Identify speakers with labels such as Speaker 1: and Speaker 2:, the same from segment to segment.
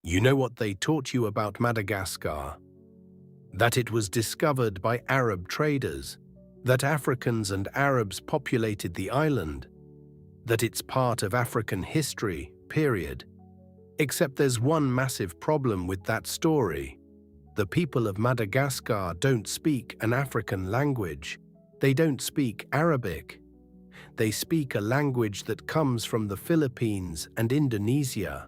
Speaker 1: You know what they taught you about Madagascar? That it was discovered by Arab traders, that Africans and Arabs populated the island, that it's part of African history, period. Except there's one massive problem with that story. The people of Madagascar don't speak an African language. They don't speak Arabic. They speak a language that comes from the Philippines and Indonesia.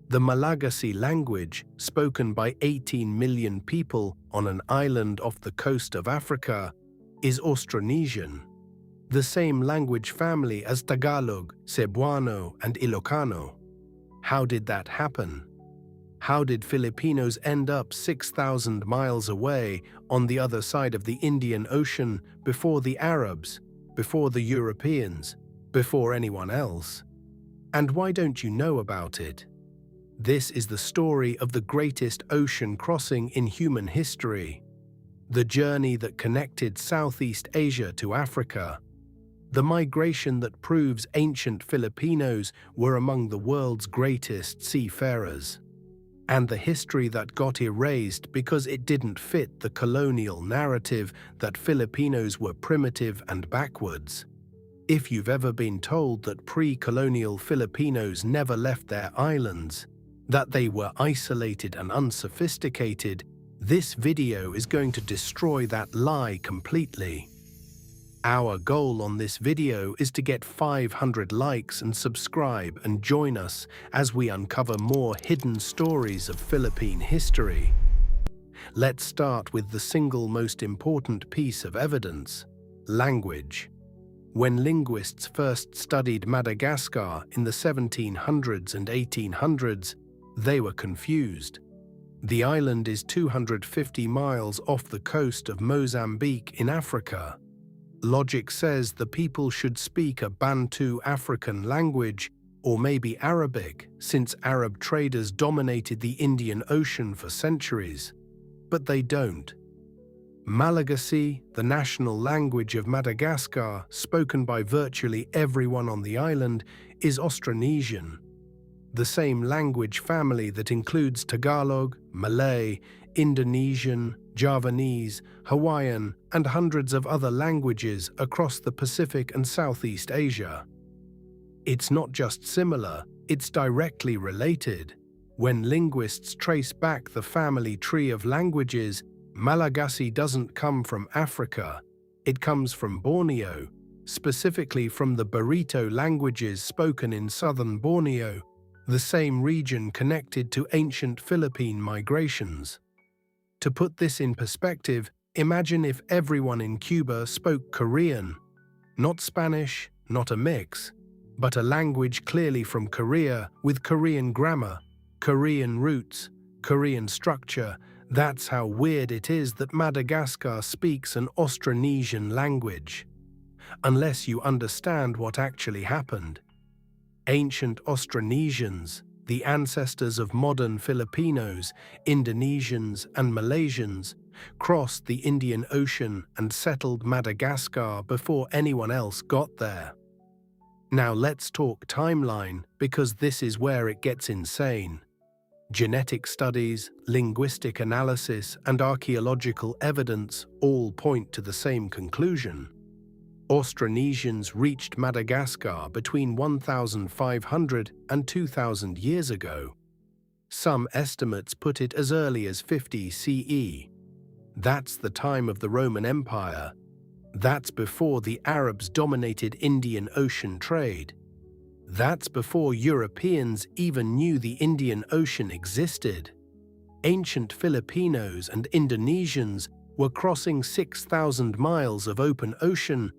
Speaker 1: The Malagasy language, spoken by 18 million people on an island off the coast of Africa, is Austronesian, the same language family as Tagalog, Cebuano, and Ilocano. How did that happen? How did Filipinos end up 6,000 miles away on the other side of the Indian Ocean before the Arabs, before the Europeans, before anyone else? And why don't you know about it? This is the story of the greatest ocean crossing in human history, the journey that connected Southeast Asia to Africa, the migration that proves ancient Filipinos were among the world's greatest seafarers, and the history that got erased because it didn't fit the colonial narrative that Filipinos were primitive and backwards. If you've ever been told that pre-colonial Filipinos never left their islands, that they were isolated and unsophisticated, this video is going to destroy that lie completely. Our goal on this video is to get 500 likes and subscribe and join us as we uncover more hidden stories of Philippine history. Let's start with the single most important piece of evidence: language. When linguists first studied Madagascar in the 1700s and 1800s, they were confused. The island is 250 miles off the coast of Mozambique in Africa. Logic says the people should speak a Bantu African language, or maybe Arabic, since Arab traders dominated the Indian Ocean for centuries. But they don't. Malagasy, the national language of Madagascar, spoken by virtually everyone on the island, is Austronesian, the same language family that includes Tagalog, Malay, Indonesian, Javanese, Hawaiian, and hundreds of other languages across the Pacific and Southeast Asia. It's not just similar, it's directly related. When linguists trace back the family tree of languages, Malagasy doesn't come from Africa, it comes from Borneo, specifically from the Barito languages spoken in southern Borneo, the same region connected to ancient Philippine migrations. To put this in perspective, imagine if everyone in Cuba spoke Korean, not Spanish, not a mix, but a language clearly from Korea with Korean grammar, Korean roots, Korean structure. That's how weird it is that Madagascar speaks an Austronesian language. Unless you understand what actually happened. Ancient Austronesians, the ancestors of modern Filipinos, Indonesians, and Malaysians, crossed the Indian Ocean and settled Madagascar before anyone else got there. Now let's talk timeline, because this is where it gets insane. Genetic studies, linguistic analysis, and archaeological evidence all point to the same conclusion. Austronesians reached Madagascar between 1,500 and 2,000 years ago. Some estimates put it as early as 50 CE. That's the time of the Roman Empire. That's before the Arabs dominated Indian Ocean trade. That's before Europeans even knew the Indian Ocean existed. Ancient Filipinos and Indonesians were crossing 6,000 miles of open ocean,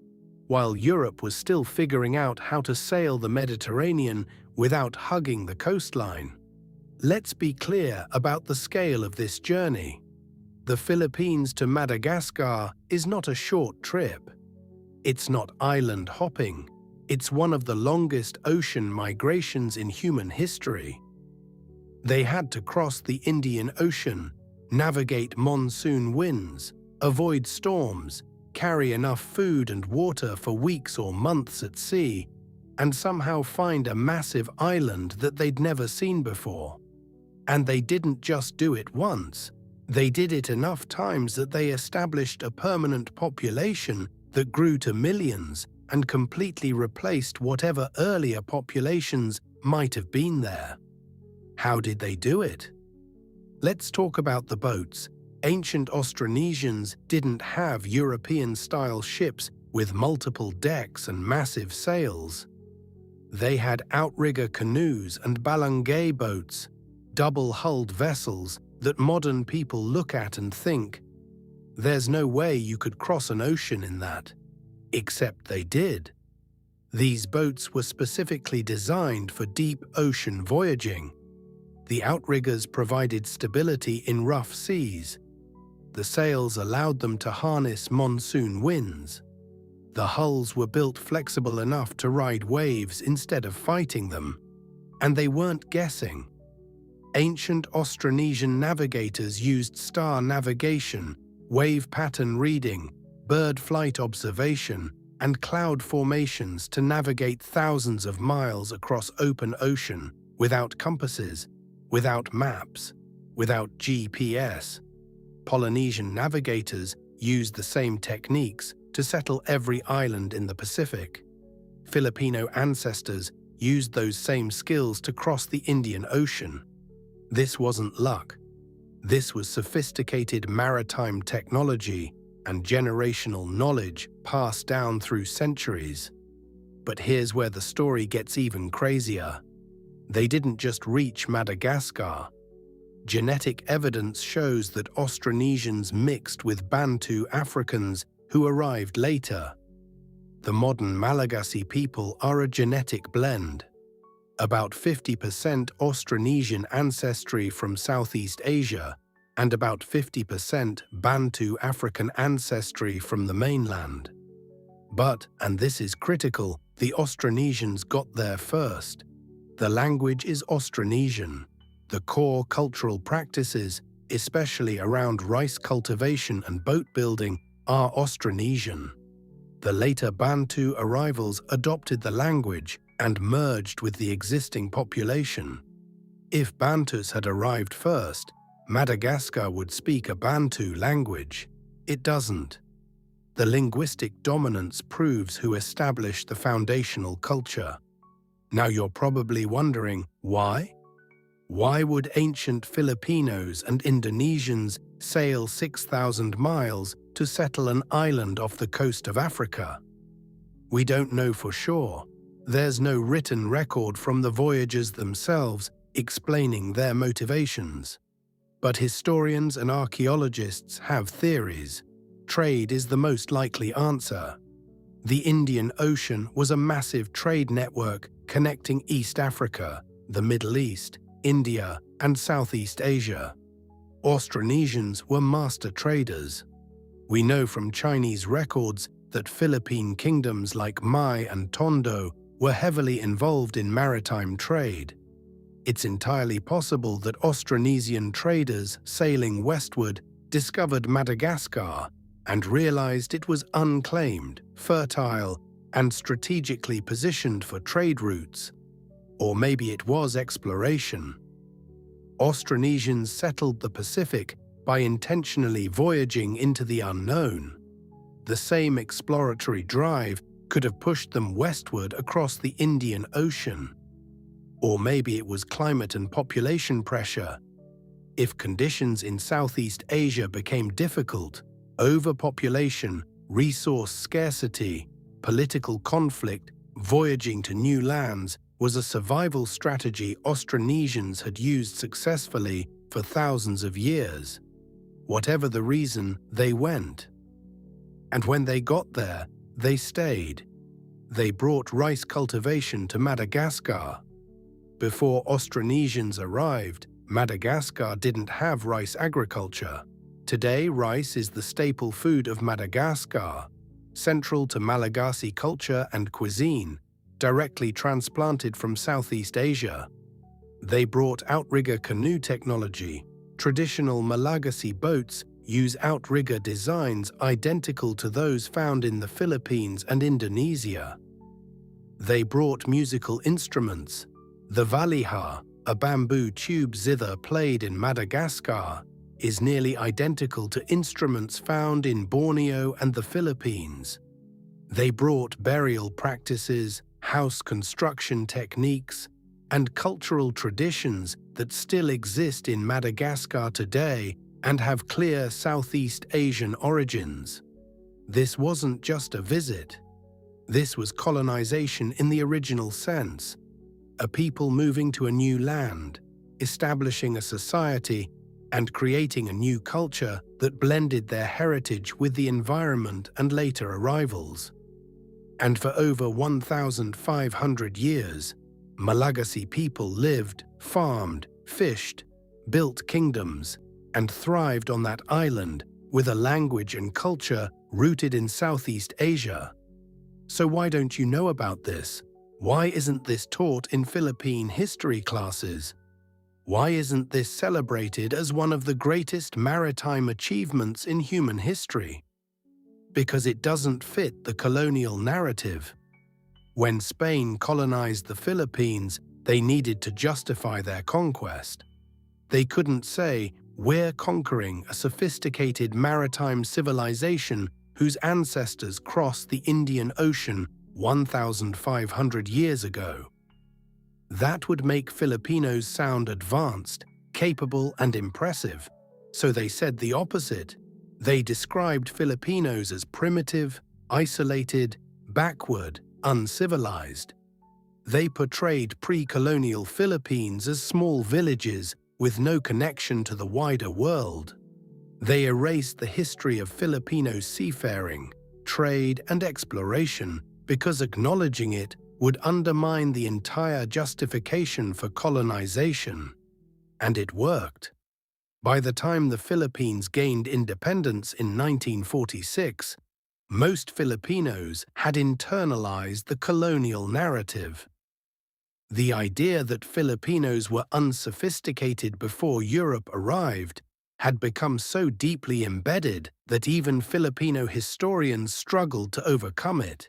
Speaker 1: while Europe was still figuring out how to sail the Mediterranean without hugging the coastline. Let's be clear about the scale of this journey. The Philippines to Madagascar is not a short trip. It's not island hopping. It's one of the longest ocean migrations in human history. They had to cross the Indian Ocean, navigate monsoon winds, avoid storms, carry enough food and water for weeks or months at sea, and somehow find a massive island that they'd never seen before. And they didn't just do it once. They did it enough times that they established a permanent population that grew to millions and completely replaced whatever earlier populations might have been there. How did they do it? Let's talk about the boats. Ancient Austronesians didn't have European-style ships with multiple decks and massive sails. They had outrigger canoes and balangay boats, double-hulled vessels that modern people look at and think, there's no way you could cross an ocean in that. Except they did. These boats were specifically designed for deep ocean voyaging. The outriggers provided stability in rough seas. The sails allowed them to harness monsoon winds. The hulls were built flexible enough to ride waves instead of fighting them. And they weren't guessing. Ancient Austronesian navigators used star navigation, wave pattern reading, bird flight observation, and cloud formations to navigate thousands of miles across open ocean without compasses, without maps, without GPS. Polynesian navigators used the same techniques to settle every island in the Pacific. Filipino ancestors used those same skills to cross the Indian Ocean. This wasn't luck. This was sophisticated maritime technology and generational knowledge passed down through centuries. But here's where the story gets even crazier. They didn't just reach Madagascar. Genetic evidence shows that Austronesians mixed with Bantu Africans who arrived later. The modern Malagasy people are a genetic blend. About 50% Austronesian ancestry from Southeast Asia, and about 50% Bantu African ancestry from the mainland. But, and this is critical, the Austronesians got there first. The language is Austronesian. The core cultural practices, especially around rice cultivation and boat building, are Austronesian. The later Bantu arrivals adopted the language and merged with the existing population. If Bantus had arrived first, Madagascar would speak a Bantu language. It doesn't. The linguistic dominance proves who established the foundational culture. Now you're probably wondering, why? Why would ancient Filipinos and Indonesians sail 6,000 miles to settle an island off the coast of Africa? We don't know for sure. There's no written record from the voyagers themselves explaining their motivations. But historians and archaeologists have theories. Trade is the most likely answer. The Indian Ocean was a massive trade network connecting East Africa, the Middle East, India, and Southeast Asia. Austronesians were master traders. We know from Chinese records that Philippine kingdoms like Mai and Tondo were heavily involved in maritime trade. It's entirely possible that Austronesian traders sailing westward discovered Madagascar and realized it was unclaimed, fertile, and strategically positioned for trade routes. Or maybe it was exploration. Austronesians settled the Pacific by intentionally voyaging into the unknown. The same exploratory drive could have pushed them westward across the Indian Ocean. Or maybe it was climate and population pressure. If conditions in Southeast Asia became difficult, overpopulation, resource scarcity, political conflict, voyaging to new lands was a survival strategy Austronesians had used successfully for thousands of years. Whatever the reason, they went. And when they got there, they stayed. They brought rice cultivation to Madagascar. Before Austronesians arrived, Madagascar didn't have rice agriculture. Today, rice is the staple food of Madagascar, central to Malagasy culture and cuisine, directly transplanted from Southeast Asia. They brought outrigger canoe technology. Traditional Malagasy boats use outrigger designs identical to those found in the Philippines and Indonesia. They brought musical instruments. The valiha, a bamboo tube zither played in Madagascar is nearly identical to instruments found in Borneo and the Philippines. They brought burial practices, house construction techniques, and cultural traditions that still exist in Madagascar today and have clear Southeast Asian origins. This wasn't just a visit. This was colonization in the original sense, a people moving to a new land, establishing a society, and creating a new culture that blended their heritage with the environment and later arrivals. And for over 1,500 years, Malagasy people lived, farmed, fished, built kingdoms, and thrived on that island with a language and culture rooted in Southeast Asia. So why don't you know about this? Why isn't this taught in Philippine history classes? Why isn't this celebrated as one of the greatest maritime achievements in human history? Because it doesn't fit the colonial narrative. When Spain colonized the Philippines, they needed to justify their conquest. They couldn't say, "We're conquering a sophisticated maritime civilization whose ancestors crossed the Indian Ocean 1,500 years ago." That would make Filipinos sound advanced, capable, and impressive. So they said the opposite. They described Filipinos as primitive, isolated, backward, uncivilized. They portrayed pre-colonial Philippines as small villages with no connection to the wider world. They erased the history of Filipino seafaring, trade, and exploration because acknowledging it would undermine the entire justification for colonization. And it worked. By the time the Philippines gained independence in 1946, most Filipinos had internalized the colonial narrative. The idea that Filipinos were unsophisticated before Europe arrived had become so deeply embedded that even Filipino historians struggled to overcome it.